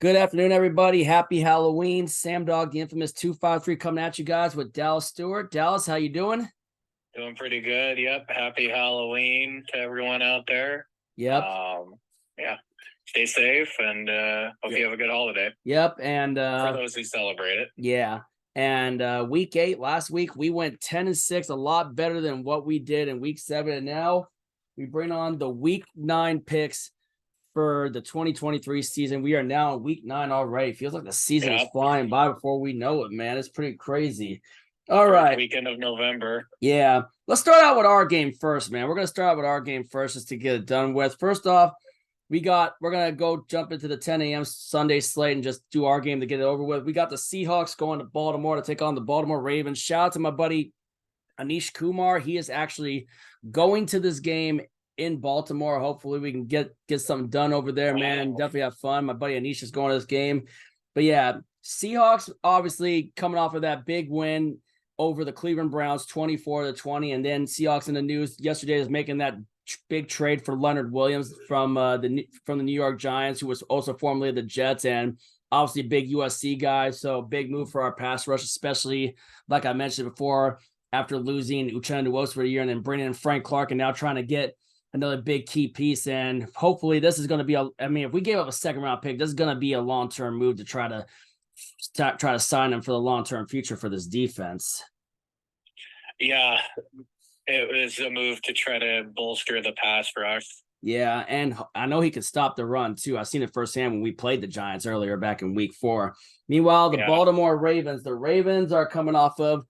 Good afternoon, everybody. Happy Halloween. Sam Dog, the infamous 253, coming at you guys with Dallas Stewart. Dallas, how you doing? Doing pretty good. Yep. Happy Halloween to everyone out there. Yep. Yeah. Stay safe and hope you have a good holiday. Yep. And for those who celebrate it. yeah. And week 8 last week, we went 10-6, a lot better than what we did in week 7. And now we bring on the week 9 picks for the 2023 season. We are now in week 9 already. Feels like the season is flying by before we know it, man. It's pretty crazy. All right. Weekend of November. Yeah. Let's start out with our game first, man. We're going to start out with our game first just to get it done with. First off, we're going to go jump into the 10 a.m. Sunday slate and just do our game to get it over with. We got the Seahawks going to Baltimore to take on the Baltimore Ravens. Shout out to my buddy Anish Kumar. He is actually going to this game in Baltimore. Hopefully we can get something done over there, man. Definitely have fun. My buddy Anish is going to this game. But yeah, Seahawks obviously coming off of that big win over the Cleveland Browns, 24-20. And then Seahawks in the news yesterday is making that big trade for Leonard Williams from the New York Giants, who was also formerly the Jets, and obviously a big USC guy. So big move for our pass rush, especially like I mentioned before, after losing Uchenna Nwosu for a year and then bringing in Frank Clark and now trying to get another big key piece. And hopefully this is going to be if we gave up a second round pick, this is going to be a long-term move to try to sign him for the long-term future for this defense. Yeah, it was a move to try to bolster the pass rush. Yeah, and I know he could stop the run too. I've seen it firsthand when we played the Giants earlier back in week 4. Meanwhile, the Baltimore Ravens, the Ravens are coming off of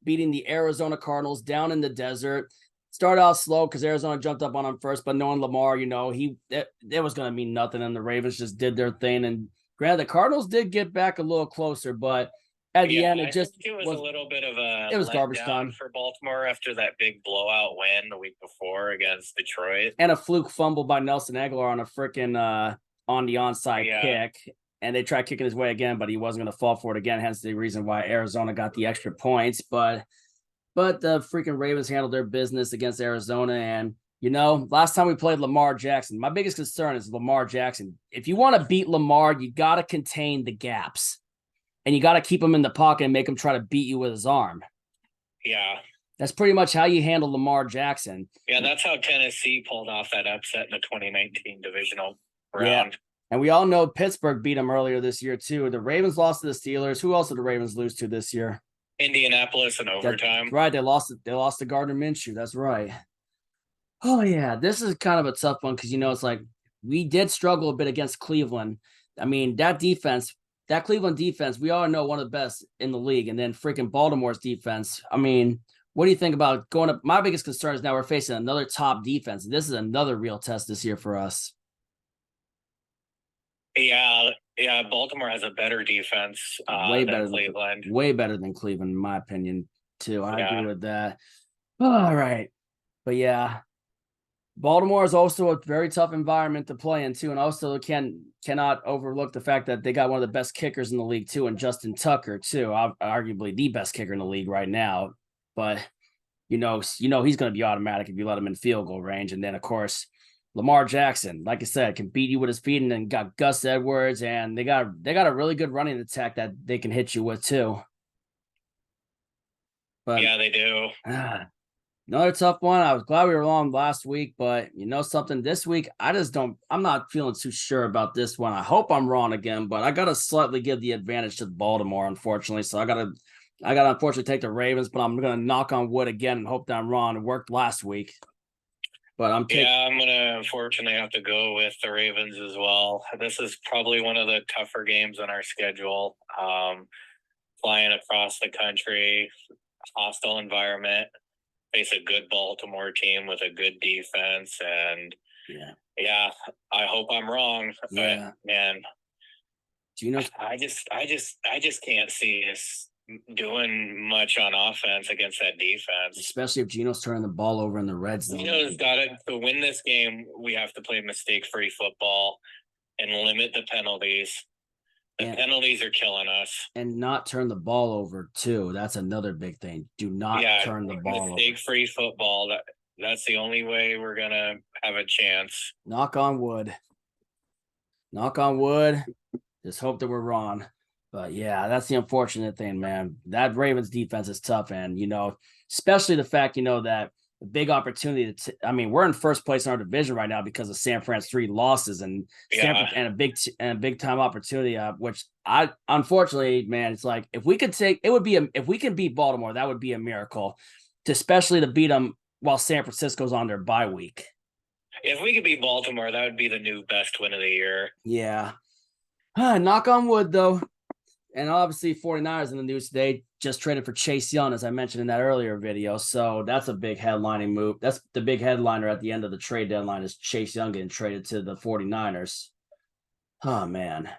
beating the Arizona Cardinals down in the desert. Started out slow because Arizona jumped up on him first, but knowing Lamar, it was going to mean nothing, and the Ravens just did their thing. And granted, the Cardinals did get back a little closer, but at the end, it was a little bit of a garbage time for Baltimore after that big blowout win the week before against Detroit, and a fluke fumble by Nelson Aguilar on a freaking on the onside kick. And they tried kicking his way again, but he wasn't going to fall for it again. Hence the reason why Arizona got the extra points. But the freaking Ravens handled their business against Arizona. And, last time we played Lamar Jackson, my biggest concern is Lamar Jackson. If you want to beat Lamar, you got to contain the gaps. And you got to keep him in the pocket and make him try to beat you with his arm. Yeah. That's pretty much how you handle Lamar Jackson. Yeah, that's how Tennessee pulled off that upset in the 2019 divisional round. Yeah. And we all know Pittsburgh beat them earlier this year, too. The Ravens lost to the Steelers. Who else did the Ravens lose to this year? Indianapolis in overtime. Right. They lost to Gardner Minshew. That's right. Oh, yeah. This is kind of a tough one because, it's like we did struggle a bit against Cleveland. I mean, that Cleveland defense, we all know one of the best in the league. And then freaking Baltimore's defense. I mean, what do you think about going up? My biggest concern is now we're facing another top defense. This is another real test this year for us. Yeah, Baltimore has a better defense than Cleveland. Way better than Cleveland, in my opinion, too. I agree with that. All right. But yeah, Baltimore is also a very tough environment to play in, too. And also cannot overlook the fact that they got one of the best kickers in the league, too, and Justin Tucker, too. Arguably the best kicker in the league right now. But, he's going to be automatic if you let him in field goal range. And then, of course, Lamar Jackson, like I said, can beat you with his feet, and then got Gus Edwards, and they got a really good running attack that they can hit you with too. But yeah, they do. Another tough one. I was glad we were on last week, but something this week, I'm not feeling too sure about this one. I hope I'm wrong again, but I gotta slightly give the advantage to Baltimore, unfortunately. So I gotta unfortunately take the Ravens, but I'm gonna knock on wood again and hope that I'm wrong. It worked last week. But I'm going to unfortunately have to go with the Ravens as well. This is probably one of the tougher games on our schedule. Flying across the country, hostile environment, face a good Baltimore team with a good defense. And I hope I'm wrong. Yeah. But man, I just can't see us doing much on offense against that defense, especially if Geno's turning the ball over in the red zone. Geno's got it. To win this game, we have to play mistake-free football and limit the penalties. The penalties are killing us. And not turn the ball over, too. That's another big thing. Do not turn the ball over. Mistake-free football. That's the only way we're going to have a chance. Knock on wood. Knock on wood. Just hope that we're wrong. But yeah, that's the unfortunate thing, man. That Ravens defense is tough, and especially the fact that the big opportunity I mean, we're in first place in our division right now because of San Fran's 3 losses and and a big time opportunity, which I unfortunately, man, it's like if we can beat Baltimore, that would be a miracle, especially to beat them while San Francisco's on their bye week. If we could beat Baltimore, that would be the new best win of the year. Yeah. Knock on wood, though. And obviously 49ers in the news today just traded for Chase Young, as I mentioned in that earlier video. So that's a big headlining move. That's the big headliner at the end of the trade deadline is Chase Young getting traded to the 49ers. Oh, man.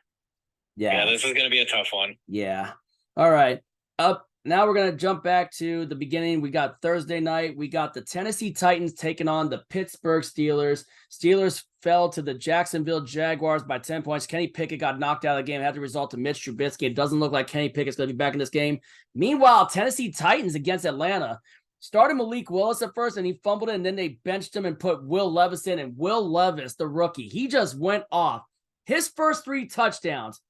Yeah, this is going to be a tough one. Yeah. All right. Now we're going to jump back to the beginning. We got Thursday night. We got the Tennessee Titans taking on the Pittsburgh Steelers. Steelers fell to the Jacksonville Jaguars by 10 points. Kenny Pickett got knocked out of the game. Had to result to Mitch Trubisky. It doesn't look like Kenny Pickett's going to be back in this game. Meanwhile, Tennessee Titans against Atlanta started Malik Willis at first, and he fumbled it, and then they benched him and put Will Levis in. And Will Levis, the rookie, he just went off. His first 3 touchdowns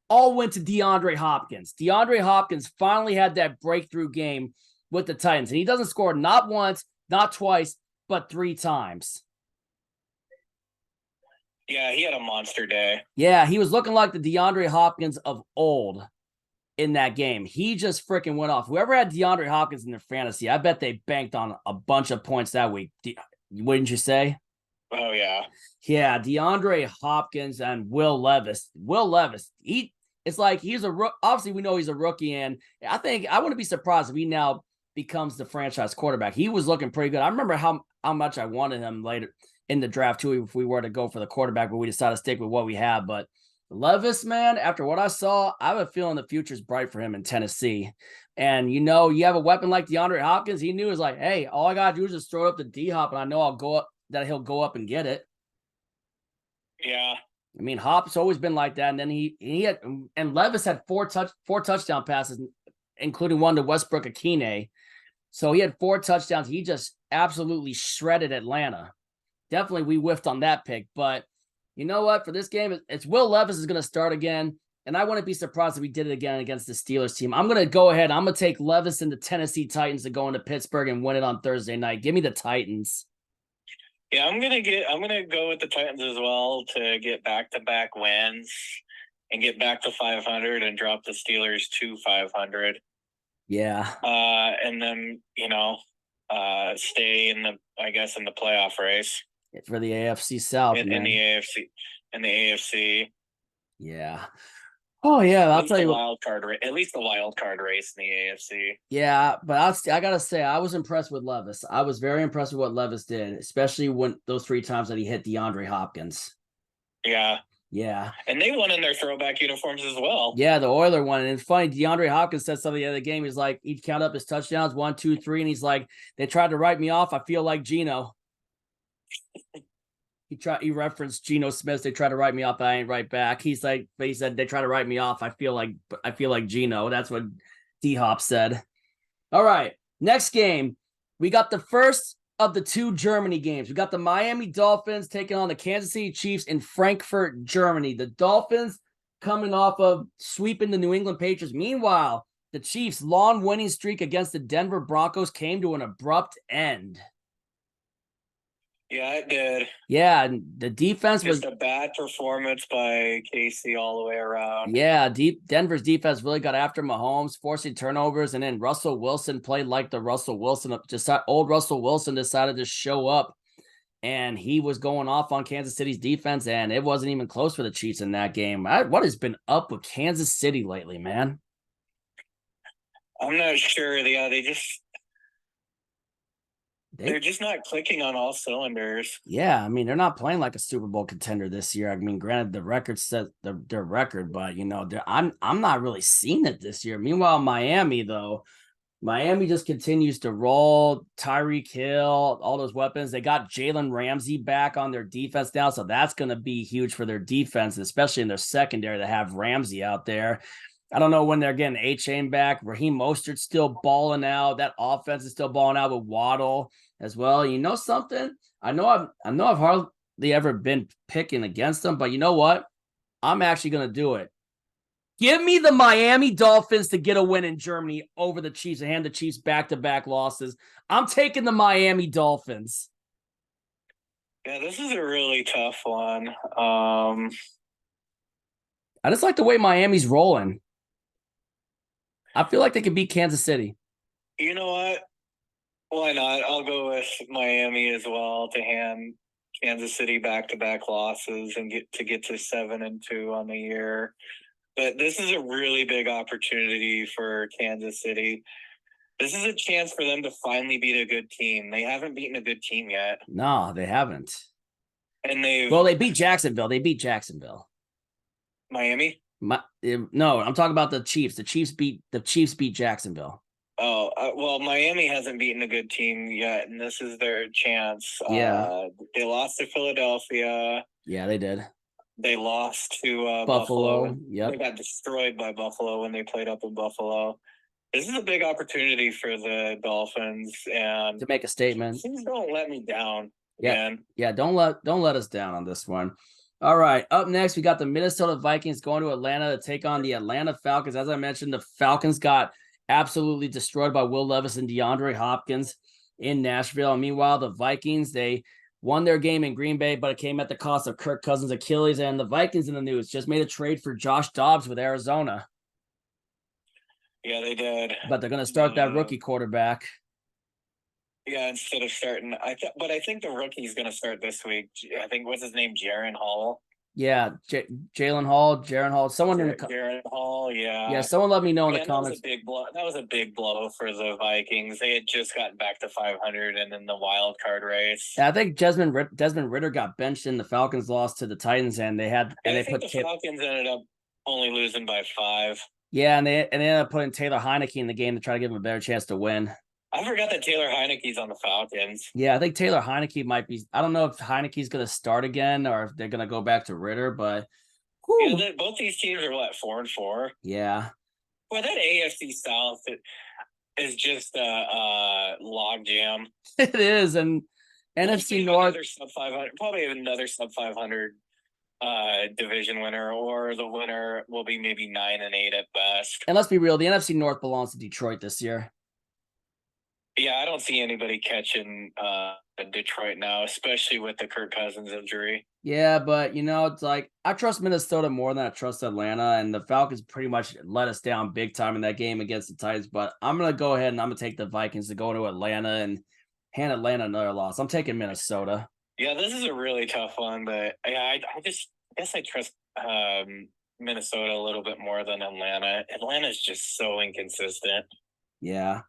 all went to DeAndre Hopkins. DeAndre Hopkins finally had that breakthrough game with the Titans. And he doesn't score not once, not twice, but 3 times. Yeah, he had a monster day. Yeah, he was looking like the DeAndre Hopkins of old in that game. He just freaking went off. Whoever had DeAndre Hopkins in their fantasy, I bet they banked on a bunch of points that week. Wouldn't you say? Oh, yeah. Yeah, DeAndre Hopkins and Will Levis. Will Levis, it's like obviously we know he's a rookie, and I think I wouldn't be surprised if he now becomes the franchise quarterback. He was looking pretty good. I remember how much I wanted him later in the draft too, if we were to go for the quarterback, but we decided to stick with what we have. But Levis, man, after what I saw, I have a feeling the future's bright for him in Tennessee. And you have a weapon like DeAndre Hopkins. He knew, is like, hey, all I gotta do is just throw it up to D-Hop, and I know he'll go up and get it. Yeah. I mean, Hop's always been like that. And then Levis had four touchdown passes, including one to Westbrook Akine. So he had 4 touchdowns. He just absolutely shredded Atlanta. Definitely we whiffed on that pick. But you know what? For this game, it's Will Levis is going to start again. And I wouldn't be surprised if we did it again against the Steelers team. I'm going to go ahead. I'm going to take Levis and the Tennessee Titans to go into Pittsburgh and win it on Thursday night. Give me the Titans. Yeah, I'm gonna go with the Titans as well to get back-to-back wins and get back to 500 and drop the Steelers to 500. Yeah. And then stay in the playoff race for the AFC South. In the AFC. Yeah. Oh yeah, I'll tell you at least the wild card race in the AFC. Yeah, but I gotta say, I was impressed with Levis. I was very impressed with what Levis did, especially when those 3 times that he hit DeAndre Hopkins. Yeah. Yeah. And they won in their throwback uniforms as well. Yeah, the Oiler one. And it's funny, DeAndre Hopkins said something the other game. He's like, he'd count up his touchdowns, 1, 2, 3, and he's like, they tried to write me off. I feel like Geno. He referenced Geno Smith. They tried to write me off. I ain't right back. He said they try to write me off. I feel like Geno. That's what D-Hop said. All right. Next game. We got the first of the 2 Germany games. We got the Miami Dolphins taking on the Kansas City Chiefs in Frankfurt, Germany. The Dolphins coming off of sweeping the New England Patriots. Meanwhile, the Chiefs' long winning streak against the Denver Broncos came to an abrupt end. Yeah, it did. Yeah, and the defense was just a bad performance by KC all the way around. Yeah, Denver's defense really got after Mahomes, forcing turnovers, and then Russell Wilson played like the Russell Wilson. Old Russell Wilson decided to show up, and he was going off on Kansas City's defense, and it wasn't even close for the Chiefs in that game. What has been up with Kansas City lately, man? I'm not sure. Yeah, they're just not clicking on all cylinders. Yeah, I mean, they're not playing like a Super Bowl contender this year. I mean, granted, the record says their record, but I'm not really seeing it this year. Meanwhile, Miami just continues to roll. Tyreek Hill, all those weapons. They got Jalen Ramsey back on their defense now, so that's going to be huge for their defense, especially in their secondary to have Ramsey out there. I don't know when they're getting A-Chain back. Raheem Mostert's still balling out. That offense is still balling out with Waddle as well. You know something? I know I've hardly ever been picking against them, but you know what? I'm actually going to do it. Give me the Miami Dolphins to get a win in Germany over the Chiefs and hand the Chiefs back-to-back losses. I'm taking the Miami Dolphins. Yeah, this is a really tough one. I just like the way Miami's rolling. I feel like they can beat Kansas City. You know what? Why not? I'll go with Miami as well to hand Kansas City back-to-back losses and get to 7-2 on the year. But this is a really big opportunity for Kansas City. This is a chance for them to finally beat a good team. They haven't beaten a good team yet. No, they haven't. And they beat Jacksonville. They beat Jacksonville. Miami? No, I'm talking about the Chiefs. The Chiefs beat Jacksonville. Oh, well, Miami hasn't beaten a good team yet, and this is their chance. Yeah. They lost to Philadelphia. Yeah, they did. They lost to Buffalo. Yep. They got destroyed by Buffalo when they played up in Buffalo. This is a big opportunity for the Dolphins and to make a statement. Please don't let me down. Yeah. Man. Yeah, don't let us down on this one. All right. Up next, we got the Minnesota Vikings going to Atlanta to take on the Atlanta Falcons. As I mentioned, the Falcons got absolutely destroyed by Will Levis and DeAndre Hopkins in Nashville. And meanwhile, the Vikings, they won their game in Green Bay, but it came at the cost of Kirk Cousins' Achilles. And the Vikings in the news just made a trade for Josh Dobbs with Arizona. Yeah, they did. But they're going to start that rookie quarterback. Yeah, instead of starting, but I think the rookie's going to start this week. I think what's his name, Jaren Hall. Yeah, Jalen Hall, Jaren Hall. Someone in the Jaren Hall, yeah. Yeah, someone let me know in the comments. That was a big blow for the Vikings. They had just gotten back to 500 and then the wild card race. Yeah, I think Desmond Ritter got benched in the Falcons lost to the Titans, and they put the Falcons ended up only losing by 5. Yeah, and they ended up putting Taylor Heineke in the game to try to give him a better chance to win. I forgot that Taylor Heineke's on the Falcons. Yeah, I think Taylor Heineke might be. I don't know if Heineke's going to start again or if they're going to go back to Ritter, but yeah, both these teams are 4-4. Yeah. Well, that AFC South is just a log jam. It is, and NFC North sub 500, probably another sub 500 division winner, or the winner will be maybe 9-8 at best. And let's be real, the NFC North belongs to Detroit this year. Yeah, I don't see anybody catching Detroit now, especially with the Kirk Cousins injury. Yeah, but it's like I trust Minnesota more than I trust Atlanta, and the Falcons pretty much let us down big time in that game against the Titans. But I'm gonna go ahead and I'm gonna take the Vikings to go to Atlanta and hand Atlanta another loss. I'm taking Minnesota. Yeah, this is a really tough one, but I guess I trust Minnesota a little bit more than Atlanta. Atlanta's just so inconsistent. Yeah.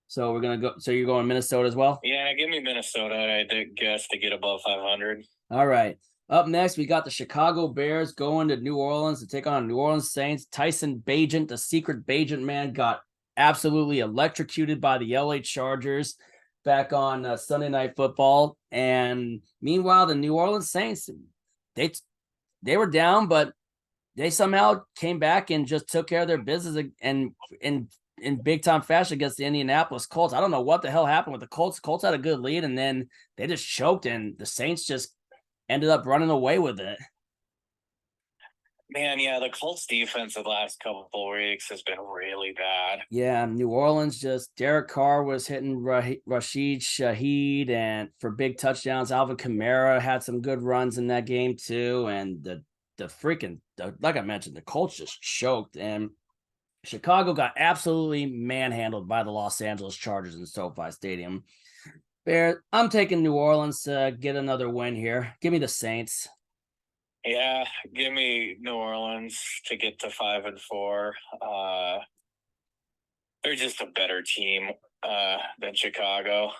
So we're gonna go. So you're going Minnesota as well? Yeah, give me Minnesota. I guess to get above 500. All right. Up next, we got the Chicago Bears going to New Orleans to take on New Orleans Saints. Tyson Bagent, the secret Bagent man, got absolutely electrocuted by the LA Chargers back on Sunday Night Football. And meanwhile, the New Orleans Saints, they were down, but they somehow came back and just took care of their business and in big time fashion against the Indianapolis Colts. I don't know what the hell happened with the Colts. Colts had a good lead and then they just choked and the Saints just ended up running away with it. Man, yeah, the Colts defense the last couple of weeks has been really bad. Yeah, New Orleans Derek Carr was hitting Rashid Shaheed and for big touchdowns. Alvin Kamara had some good runs in that game too. And like I mentioned, the Colts just choked and Chicago got absolutely manhandled by the Los Angeles Chargers in SoFi Stadium. I'm taking New Orleans to get another win here. Give me the Saints. Yeah, give me New Orleans to get to 5-4. They're just a better team than Chicago.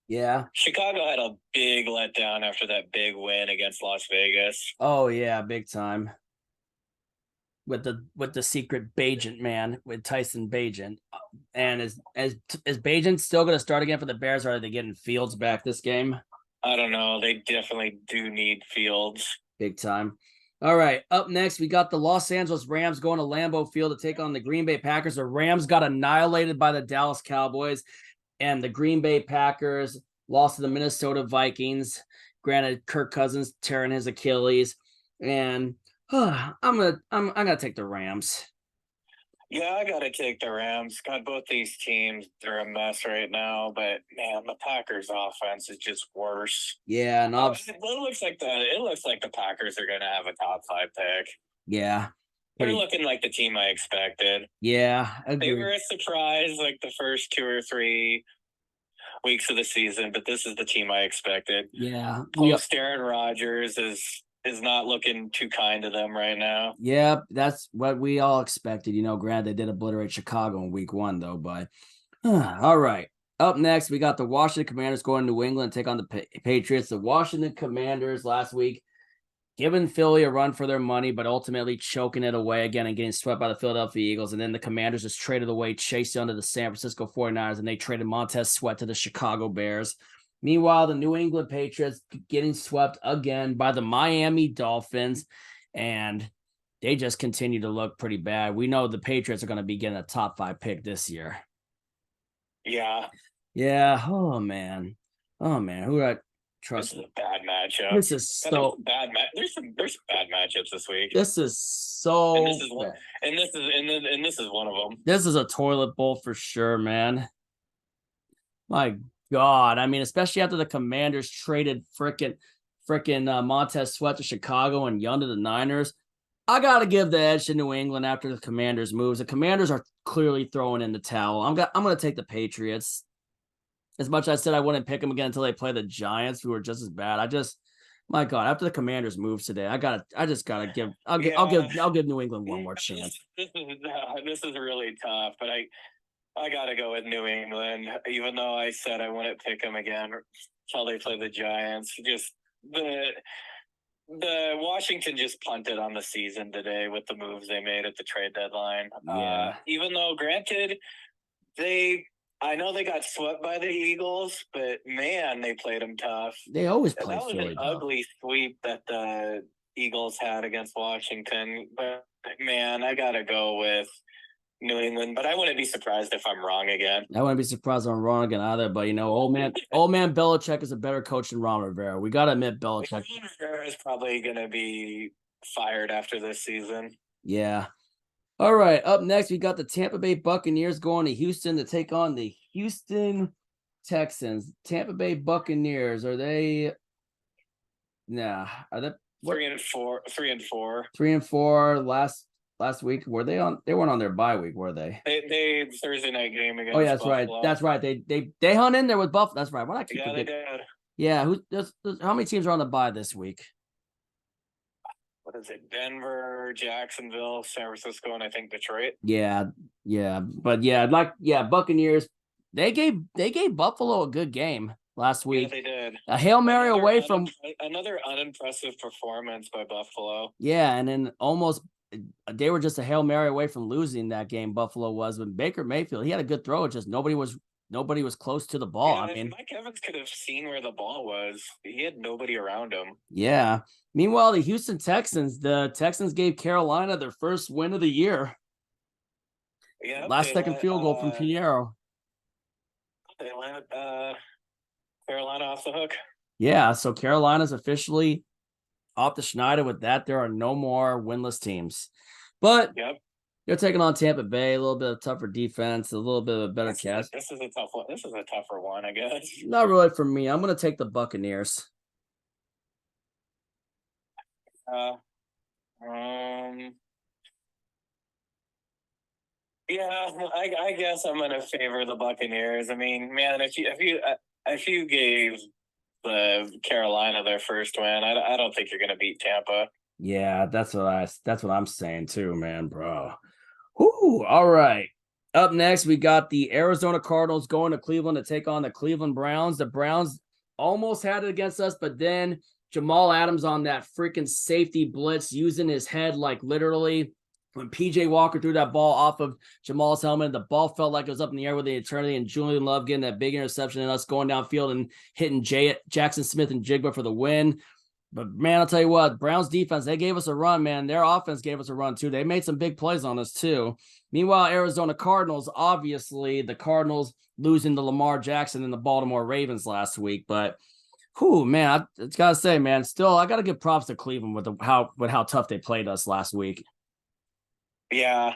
Yeah. Chicago had a big letdown after that big win against Las Vegas. Oh yeah, big time. With the secret Bagent man, with Tyson Bagent. And is Bagent still going to start again for the Bears, or are they getting Fields back this game? I don't know. They definitely do need Fields. Big time. All right, up next, we got the Los Angeles Rams going to Lambeau Field to take on the Green Bay Packers. The Rams got annihilated by the Dallas Cowboys, and the Green Bay Packers lost to the Minnesota Vikings. Granted, Kirk Cousins tearing his Achilles, and I'm gonna take the Rams. Yeah, I gotta take the Rams. God, both these teams, they're a mess right now. But man, the Packers' offense is just worse. Yeah, and It looks like the Packers are gonna have a top 5 pick. yeah, They're pretty. looking like the team I expected. Yeah, They agree. were a surprise like the first 2 or 3 weeks of the season, but this is the team I expected. Yeah, Post Aaron Rodgers is not looking too kind to them right now. yeah, that's what we all expected. Granted, they did obliterate Chicago in week 1, though, but all right. Up next, we got the Washington Commanders going to New England to take on the Patriots. The Washington Commanders last week giving Philly a run for their money, but ultimately choking it away again and getting swept by the Philadelphia Eagles. And then the Commanders just traded away Chase Young to the San Francisco 49ers, and they traded Montez Sweat to the Chicago Bears. Meanwhile, the New England Patriots getting swept again by the Miami Dolphins, and they just continue to look pretty bad. We know the Patriots are going to be getting a top 5 pick this year. Yeah. Yeah. Oh, man. Who do I trust? This is a bad matchup. This is so bad. There's some bad matchups this week. This is so and this is one, bad. and this is one of them. This is a toilet bowl for sure, man. My God. I mean, especially after the Commanders traded freaking Montez Sweat to Chicago and Young to the Niners. I got to give the edge to New England after the Commanders moves. The Commanders are clearly throwing in the towel. I'm going to take the Patriots. As much as I said I wouldn't pick them again until they play the Giants, who are just as bad. My God, after the Commanders moves today, I just gotta give. I'll give New England one more chance. This is really tough, but I gotta go with New England, even though I said I wouldn't pick them again until they play the Giants. Just the Washington just punted on the season today with the moves they made at the trade deadline. Yeah. Even though, granted, I know they got swept by the Eagles, but man, they played them tough. They always play That was Philly an tough. ugly sweep that the Eagles had against Washington. But man, I gotta go with New England. But I wouldn't be surprised if I'm wrong again. I wouldn't be surprised if I'm wrong again either. But old man Belichick is a better coach than Ron Rivera. We gotta admit, Belichick. Ron Rivera is probably gonna be fired after this season. Yeah. All right. Up next, we got the Tampa Bay Buccaneers going to Houston to take on the Houston Texans. Tampa Bay Buccaneers, are they? Nah. Are they 3-4? 3-4. 3-4 last week. Were they on? They weren't on their bye week, were they? They Thursday night game against. Oh yeah, that's Buffalo. right. That's right. They hung in there with Buffalo. That's right. Why I keep Yeah, forgetting? they did. Yeah. How many teams are on the bye this week? What is it? Denver, Jacksonville, San Francisco, and I think Detroit. Yeah, but Buccaneers. They gave Buffalo a good game last week. Yeah, they did. A Hail Mary away from another unimpressive performance by Buffalo. Yeah, and then almost they were just a Hail Mary away from losing that game. Buffalo was, but Baker Mayfield, he had a good throw. It just nobody was close to the ball. Yeah, I mean, Mike Evans could have seen where the ball was. He had nobody around him. Yeah. Meanwhile, the Houston Texans, gave Carolina their first win of the year. Yeah. Last second field goal from Piñeiro. They let Carolina off the hook. Yeah, so Carolina's officially off the Schneider with that. There are no more winless teams. But they're taking on Tampa Bay, a little bit of tougher defense, a little bit of a better cast. This is a tough one. This is a tougher one, I guess. Not really for me. I'm going to take the Buccaneers. Yeah, I guess I'm gonna favor the Buccaneers. I mean, man, if you gave the Carolina their first win, I don't think you're gonna beat Tampa. Yeah, that's what I'm saying too, man, bro. Whoo, all right. Up next, we got the Arizona Cardinals going to Cleveland to take on the Cleveland Browns. The Browns almost had it against us, but then Jamal Adams on that freaking safety blitz using his head like literally. When PJ Walker threw that ball off of Jamal's helmet, the ball felt like it was up in the air with the eternity, and Julian Love getting that big interception and us going downfield and hitting Jackson Smith and Jigba for the win. But, man, I'll tell you what, Browns defense, they gave us a run, man. Their offense gave us a run, too. They made some big plays on us, too. Meanwhile, Arizona Cardinals, obviously, the Cardinals losing to Lamar Jackson and the Baltimore Ravens last week. But, man, I got to say, man, still, I got to give props to Cleveland with how tough they played us last week. Yeah.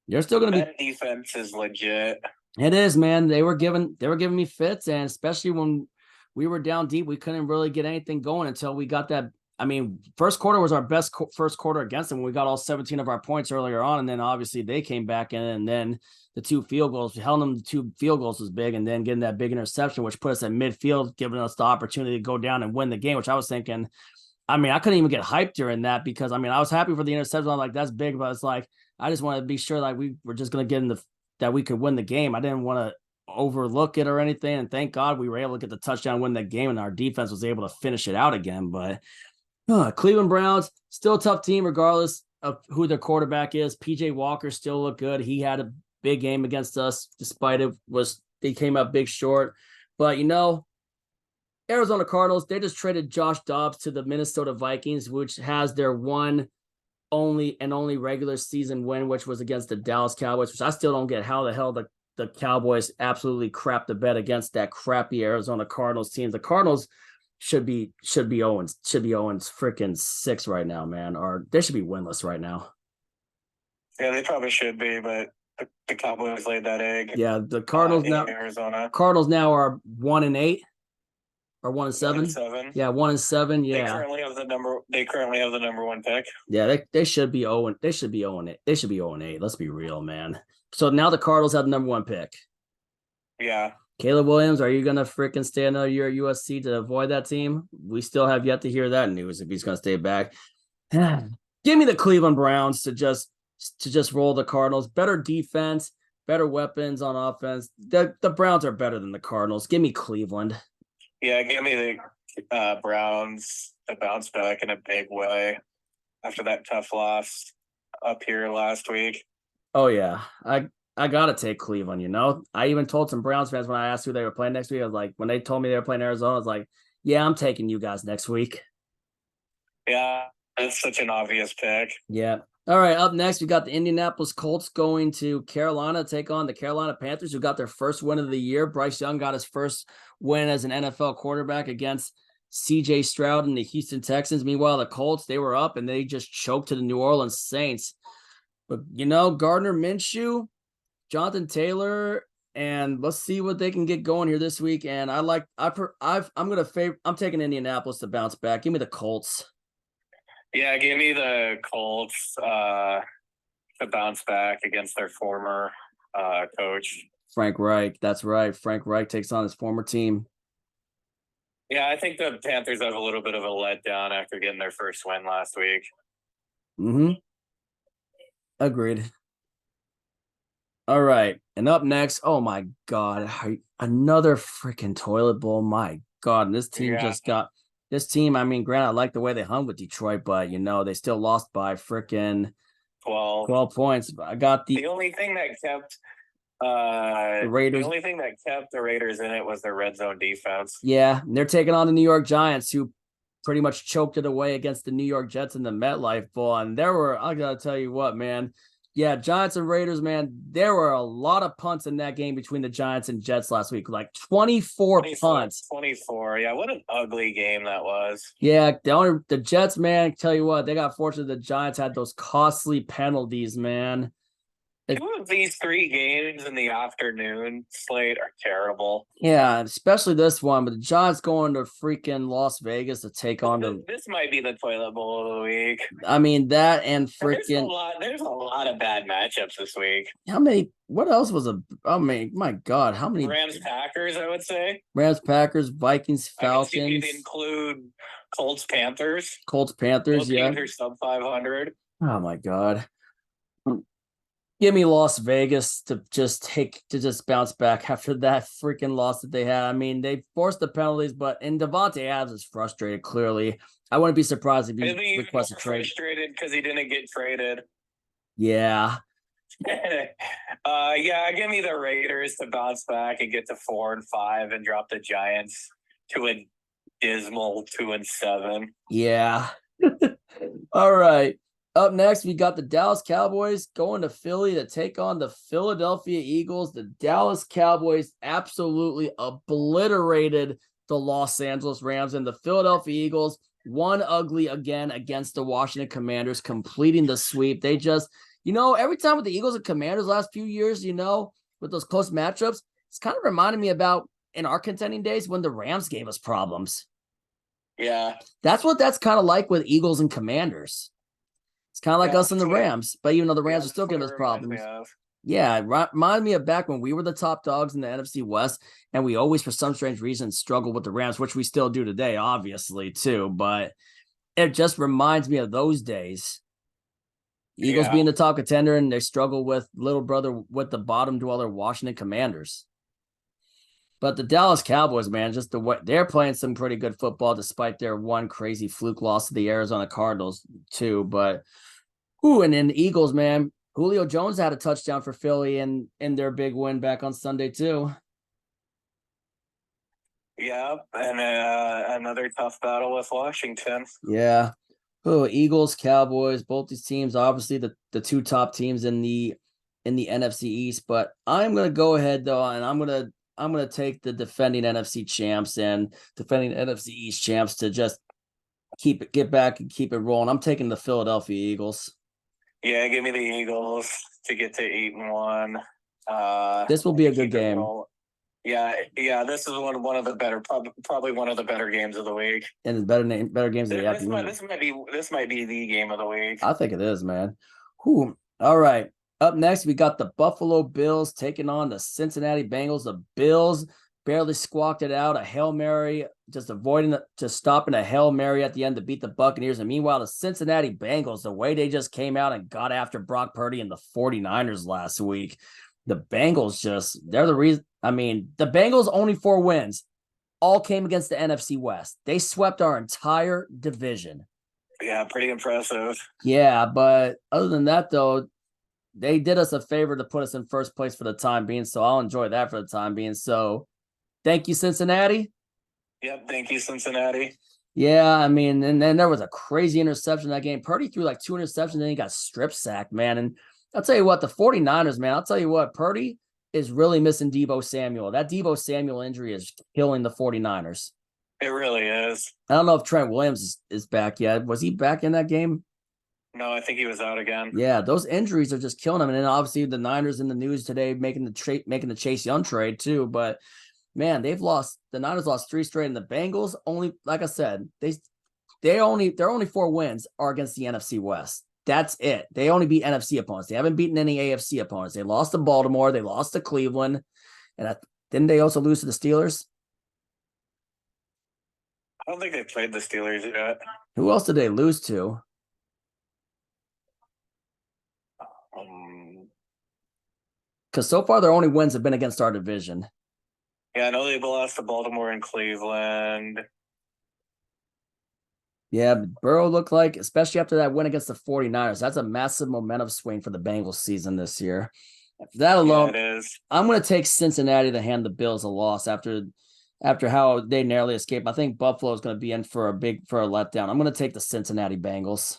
You're still going to be. That defense is legit. It is, man. They were giving me fits, and especially when we were down deep, we couldn't really get anything going until we got that. I mean, first quarter was our best first quarter against them. We got all 17 of our points earlier on, and then obviously they came back in, and then the 2 field goals, held them. The 2 field goals was big, and then getting that big interception, which put us at midfield, giving us the opportunity to go down and win the game. Which I was thinking, I mean, I couldn't even get hyped during that because I mean, I was happy for the interception. I'm like, that's big, but it's like I just wanted to be sure like we were just gonna get in the that we could win the game. I didn't want to overlook it or anything. And thank God we were able to get the touchdown, win the game, and our defense was able to finish it out again. But Cleveland Browns, still a tough team, regardless of who their quarterback is. PJ Walker still looked good. He had a big game against us, despite they came up big short. But Arizona Cardinals, they just traded Josh Dobbs to the Minnesota Vikings, which has their only regular season win, which was against the Dallas Cowboys, which I still don't get how the hell the Cowboys absolutely crapped the bed against that crappy Arizona Cardinals team. The Cardinals should be Owens freaking 6 right now, man, or they should be winless right now. Yeah, they probably should be, but the Cowboys laid that egg. Yeah, the Cardinals now. Arizona. Cardinals now are 1-8 or 1-7. 1-7. Yeah, 1-7. Yeah. They currently have the number 1 pick. Yeah, they should be 0. They should be 0-8. They should be 0-8. Let's be real, man. So now the Cardinals have the number 1 pick. Yeah. Caleb Williams, are you gonna freaking stay another year at USC to avoid that team? We still have yet to hear that news if he's gonna stay back. Give me the Cleveland Browns to just roll the Cardinals. Better defense, better weapons on offense. The Browns are better than the Cardinals. Give me Cleveland. Yeah, give me the Browns to bounce back in a big way after that tough loss up here last week. Oh yeah, I gotta take Cleveland. I even told some Browns fans when I asked who they were playing next week. I was like, when they told me they were playing Arizona, I was like, yeah, I'm taking you guys next week. Yeah, that's such an obvious pick. Yeah. All right, up next, we got the Indianapolis Colts going to Carolina to take on the Carolina Panthers, who got their first win of the year. Bryce Young got his first win as an NFL quarterback against C.J. Stroud and the Houston Texans. Meanwhile, the Colts, they were up, and they just choked to the New Orleans Saints. But, Gardner Minshew, Jonathan Taylor, and let's see what they can get going here this week. And I'm taking Indianapolis to bounce back. Give me the Colts. Yeah, give me the Colts to bounce back against their former coach. Frank Reich. That's right. Frank Reich takes on his former team. Yeah, I think the Panthers have a little bit of a letdown after getting their first win last week. Mm-hmm. Agreed. All right. And up next, oh my God, another freaking toilet bowl. My God. And this team I mean, granted, I like the way they hung with Detroit, but they still lost by freaking 12 points. I got the only thing that kept the Raiders. The only thing that kept the Raiders in it was their red zone defense. Yeah, and they're taking on the New York Giants, who pretty much choked it away against the New York Jets in the MetLife Bowl. And I gotta tell you what, man. Yeah, Giants and Raiders, man, there were a lot of punts in that game between the Giants and Jets last week, like 24 punts. 24, yeah, what an ugly game that was. Yeah, the Jets, man, tell you what, they got fortunate the Giants had those costly penalties, man. 2 of these 3 games in the afternoon slate are terrible. Yeah, especially this one, but the Giants going to freaking Las Vegas to take on the. This might be the toilet bowl of the week. I mean, that and freaking. There's a lot of bad matchups this week. How many? What else was I mean, my God, how many? Rams Packers, I would say. Rams Packers, Vikings Falcons. I guess you could include Colts Panthers. Both yeah. Teams are sub 500. Oh my God. Give me Las Vegas to just bounce back after that freaking loss that they had. I mean, they forced the penalties, and Devontae Adams is frustrated, clearly. I wouldn't be surprised if he requests a trade. Frustrated because he didn't get traded. Yeah. Yeah, give me the Raiders to bounce back and get to 4-5 and drop the Giants to a dismal 2-7. Yeah. All right. Up next, we got the Dallas Cowboys going to Philly to take on the Philadelphia Eagles. The Dallas Cowboys absolutely obliterated the Los Angeles Rams, and the Philadelphia Eagles won ugly again against the Washington Commanders, completing the sweep. They just Every time with the Eagles and Commanders last few years, with those close matchups, it's kind of reminded me about in our contending days when the Rams gave us problems. Yeah. That's what that's kind of like with Eagles and Commanders. It's kind of like us and the Rams, but even though the Rams are still giving us problems. Yeah, it reminded me of back when we were the top dogs in the NFC West, and we always, for some strange reason, struggled with the Rams, which we still do today, obviously, too. But it just reminds me of those days. Eagles being the top contender, and they struggle with little brother with the bottom dweller Washington Commanders. But the Dallas Cowboys, man, just the way they're playing some pretty good football, despite their one crazy fluke loss to the Arizona Cardinals, too. But, and then the Eagles, man, Julio Jones had a touchdown for Philly in their big win back on Sunday, too. Yeah, and another tough battle with Washington. Yeah. Eagles, Cowboys, both these teams, obviously the two top teams in the NFC East. But I'm gonna go ahead though, and I'm gonna take the defending NFC champs and defending NFC East champs to just get back and keep it rolling. I'm taking the Philadelphia Eagles. Yeah, give me the Eagles to get to 8-1. This will be a good game. Yeah. This is one of the better, probably one of the better games of the week, and better games of the afternoon. This might be the game of the week. I think it is, man. All right. Up next, we got the Buffalo Bills taking on the Cincinnati Bengals. The Bills barely squawked it out, a Hail Mary, just stopping a Hail Mary at the end to beat the Buccaneers. And meanwhile, the Cincinnati Bengals, the way they just came out and got after Brock Purdy and the 49ers last week, the Bengals they're the reason. I mean, the Bengals only 4 wins, all came against the NFC West. They swept our entire division. Yeah, pretty impressive. Yeah, but other than that, though, they did us a favor to put us in first place for the time being, so I'll enjoy that for the time being. So thank you, Cincinnati. Yep, thank you, Cincinnati. Yeah, I mean, and then there was a crazy interception in that game. Purdy threw like 2 interceptions, and then he got strip sacked, man. And I'll tell you what, the 49ers, man, Purdy is really missing Deebo Samuel. That Deebo Samuel injury is killing the 49ers. It really is. I don't know if Trent Williams is back yet. Was he back in that game? No, I think he was out again. Yeah, those injuries are just killing him. And then obviously the Niners in the news today making the Chase Young trade too. But man, the Niners lost 3 straight, and the Bengals only, like I said, their only 4 wins are against the NFC West. That's it. They only beat NFC opponents. They haven't beaten any AFC opponents. They lost to Baltimore. They lost to Cleveland. And didn't they also lose to the Steelers? I don't think they played the Steelers yet. Who else did they lose to? Because so far their only wins have been against our division. Yeah, I know they lost to Baltimore and Cleveland. Yeah, Burrow looked like, especially after that win against the 49ers, that's a massive momentum swing for the Bengals season this year. For that alone, it is. I'm going to take Cincinnati to hand the Bills a loss after how they narrowly escaped. I think Buffalo is going to be in for a letdown. I'm going to take the Cincinnati Bengals.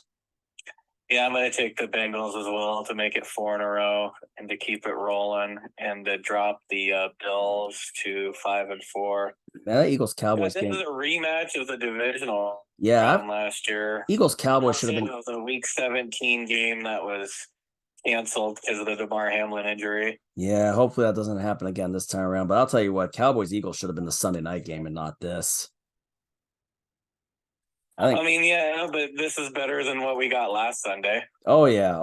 Yeah, I'm going to take the Bengals as well to make it 4 in a row and to keep it rolling and to drop the Bills to 5-4. Man, that Eagles Cowboys game. This is a rematch of the divisional. Yeah, last year. Eagles Cowboys should have been the Week 17 game that was canceled because of the DeMar Hamlin injury. Yeah, hopefully that doesn't happen again this time around. But I'll tell you what, Cowboys Eagles should have been the Sunday night game and not this. But this is better than what we got last Sunday. Oh yeah.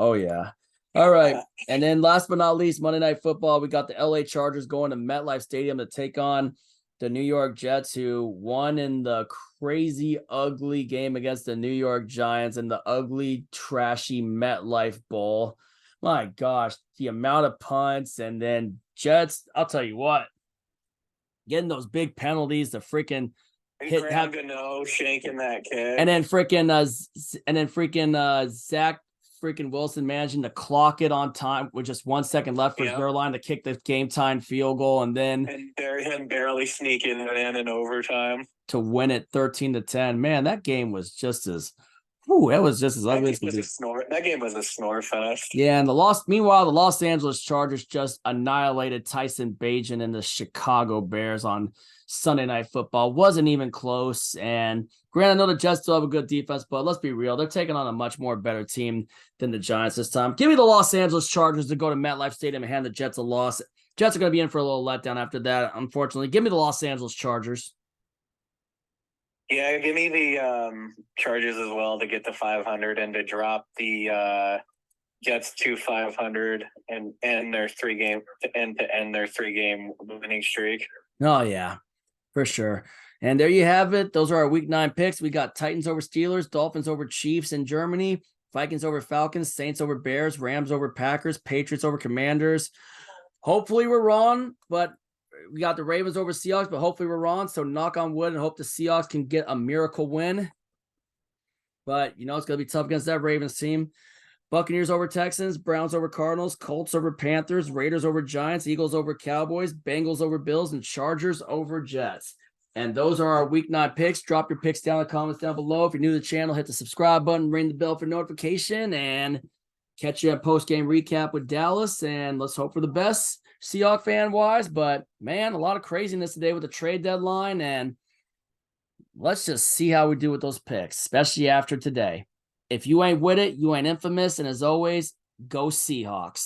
All right. And then last but not least, Monday Night Football, we got the LA Chargers going to MetLife Stadium to take on the New York Jets, who won in the crazy, ugly game against the New York Giants in the ugly, trashy MetLife Bowl. My gosh, the amount of punts, and then Jets, I'll tell you what, getting those big penalties, the freaking Gano shanking that kid, and then freaking Zach freaking Wilson managing to clock it on time with just 1 second left for his goal line to kick the game time field goal, and him barely sneaking it in overtime to win it 13-10. Man, that game was just as ugly as that That game was a snore fest. Yeah, and meanwhile, the Los Angeles Chargers just annihilated Tyson Bagent and the Chicago Bears on Sunday Night Football. Wasn't even close. And granted, I know the Jets still have a good defense, but let's be real. They're taking on a much more better team than the Giants this time. Give me the Los Angeles Chargers to go to MetLife Stadium and hand the Jets a loss. Jets are going to be in for a little letdown after that, unfortunately. Give me the Los Angeles Chargers. Yeah, give me the Chargers as well to get the 500 and to drop the Jets to 500 and end their 3-game winning streak. Oh, yeah, for sure. And there you have it. Those are our Week 9 picks. We got Titans over Steelers, Dolphins over Chiefs in Germany, Vikings over Falcons, Saints over Bears, Rams over Packers, Patriots over Commanders. Hopefully we're wrong, but we got the Ravens over Seahawks, but hopefully we're wrong. So knock on wood and hope the Seahawks can get a miracle win. But, it's going to be tough against that Ravens team. Buccaneers over Texans, Browns over Cardinals, Colts over Panthers, Raiders over Giants, Eagles over Cowboys, Bengals over Bills, and Chargers over Jets. And those are our Week 9 picks. Drop your picks down in the comments down below. If you're new to the channel, hit the subscribe button, ring the bell for notification, and catch you at post-game recap with Dallas. And let's hope for the best Seahawks fan-wise. But, man, a lot of craziness today with the trade deadline. And let's just see how we do with those picks, especially after today. If you ain't with it, you ain't infamous. And as always, go Seahawks.